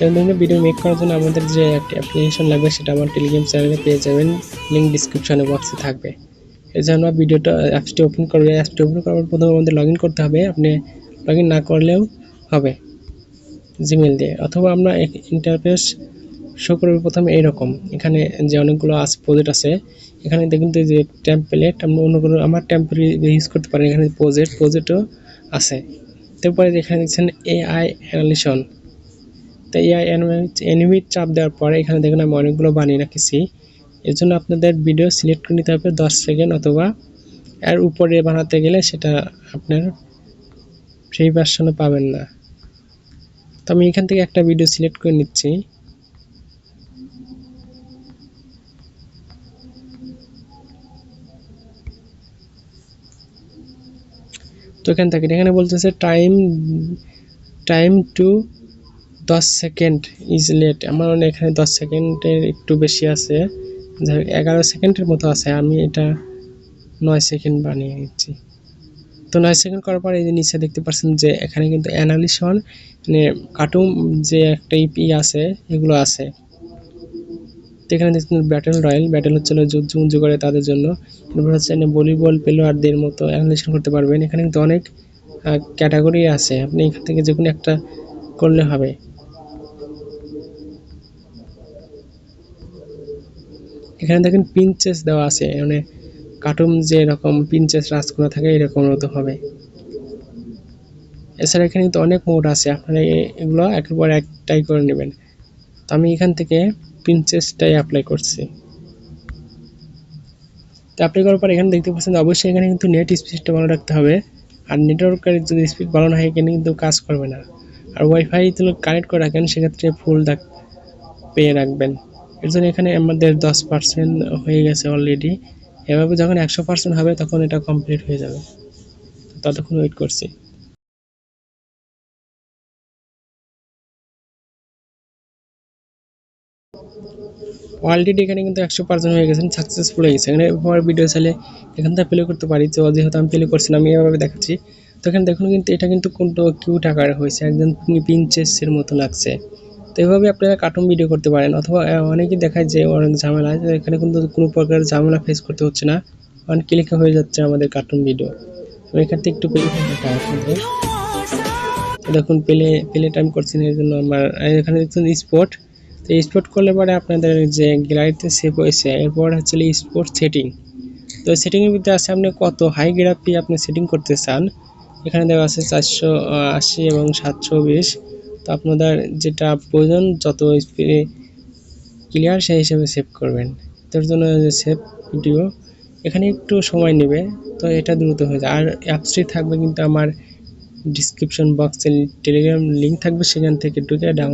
এই ধরনের video make করার জন্য আমাদের যে একটা অ্যাপ্লিকেশন লাগবে সেটা আমার টেলিগ্রাম চ্যানেলে পেয়ে যাবেন, লিঙ্ক ডিসক্রিপশনে বক্সে থাকবে। এই জন্য ভিডিওটা অ্যাপসটি ওপেন করবে। অ্যাপসটি ওপেন করার পর প্রথমে আমাদের লগ ইন করতে হবে। আপনি লগ ইন না করলেও হবে জিমেল দিয়ে, অথবা আমরা ইন্টারফেস শো করবে প্রথমে এইরকম। এখানে যে অনেকগুলো প্রজেক্ট আছে, এখানে দেখুন যে টেমপ্লেট, আমরা অন্য কোনো আমার টেমপ্লেট ইউজ করতে পারেন। এখানে প্রজেক্টও আছে। তারপরে এখানে দেখছেন এআই অ্যানালিসন। তো এআই অ্যানিমেট চাপ দেওয়ার পরে এখানে দেখুন আমি অনেকগুলো বানিয়ে রাখছি। এর জন্য আপনাদের ভিডিও সিলেক্ট করে নিতে হবে 10 সেকেন্ড, অথবা এর উপরে বানাতে গেলে সেটা আপনার ফ্রি ভার্সনে পাবেন না। তো আমি এখান থেকে একটা ভিডিও সিলেক্ট করে নিচ্ছি। তো এখানে বলতেছে time to 10 second is late. আমার মনে এখানে 10 সেকেন্ডের একটু বেশি আছে, 11 সেকেন্ডের মতো আছে। আমি এটা 9 সেকেন্ড বানিয়ে নিচ্ছি। তো 9 সেকেন্ড করার পর এই যে নিচে দেখতে পাচ্ছেন যে এখানে কিন্তু অ্যানালিসন মানে কার্টুন যে একটা ইপি আছে এগুলো আছে। তো এখানে দেখছেন ব্যাটেল রয়্যাল, ব্যাটেল হচ্ছে যুদ্ধ করে তাদের জন্য। এরপর হচ্ছে ভলিবল প্লেয়ারদের মতো অ্যানালিসন করতে পারবেন। এখানে কিন্তু অনেক ক্যাটাগরি আছে, আপনি এখান থেকে যে কোনো একটা করলে হবে। এখানে দেখেন পিনচেস দেওয়া আছে, মানে কার্টুন যে এরকম পিনচেস রাজকোনা থাকে এরকম মতো হবে। এছাড়া এখানে কিন্তু অনেক মোড আছে, আপনারা এগুলো একের পর একটাই করে নেবেন। তো আমি এখান থেকে পিনচেসটাই অ্যাপ্লাই করছি। তো অ্যাপ্লাই করার পর এখানে দেখতে পাচ্ছেন অবশ্যই এখানে কিন্তু নেট স্পিডটা ভালো রাখতে হবে। আর নেটওয়ার্কের যদি স্পিড ভালো না হয় এখানে কিন্তু কাজ করবে না। আর ওয়াইফাই যদি কানেক্ট করে রাখেন সেক্ষেত্রে ফুল পেয়ে রাখবেন। এর জন্য এখানে আমাদের 10% হয়ে গেছে অলরেডি। এভাবে যখন 100% হবে তখন এটা কমপ্লিট হয়ে যাবে। ততক্ষণ ওয়েট করছি। অলরেডি এখানে কিন্তু 100% হয়ে গেছে, সাকসেসফুল হয়ে গেছে। এখানে পরের ভিডিও চাইলে এখান থেকে প্লে করতে পারি। তো যেহেতু আমি প্লে করছি না, আমি এভাবে দেখাচ্ছি। তো এখানে দেখুন কিন্তু এটা কিন্তু কোনটা কিউট আকারে হয়েছে, একদম প্রিন্সেসের মতো লাগছে। তো এভাবে আপনারা কার্টুন ভিডিও করতে পারেন। অথবা অনেকেই দেখায় যে অনেক ঝামেলা, এখানে কিন্তু কোনো প্রকার ঝামেলা ফেস করতে হচ্ছে না, অন ক্লিকে হয়ে যাচ্ছে আমাদের কার্টুন ভিডিও। আমি এখান থেকে একটু প্লে দেখাই আপনাদের। দেখুন প্লে টাইম করছি না, এর জন্য আমার এখানে দেখছেন স্পোর্ট। তো স্পোর্ট করলে পরে আপনাদের যে গ্যালারিতে সেভ হয়েছে, এরপর হচ্ছে স্পোর্ট সেটিং। তো সেটিংয়ের ভিতরে আছে আপনি কত হাই গ্রাফি আপনি সেটিং করতে চান। এখানে দেওয়া আছে 480 এবং 720। তো আপনাদের যেটা প্রয়োজন যত ক্লিয়ার সেই হিসেবে সেভ করবেন। তার জন্য সেভ ভিডিও এখানে একটু সময় নেবে, তো এটা দ্রুত হয়ে যায়। আর অ্যাপসটি থাকবে কিন্তু আমার ডিসক্রিপশন বক্সে টেলিগ্রাম লিঙ্ক থাকবে, সেখান থেকে ঢুকে ডাউনলোড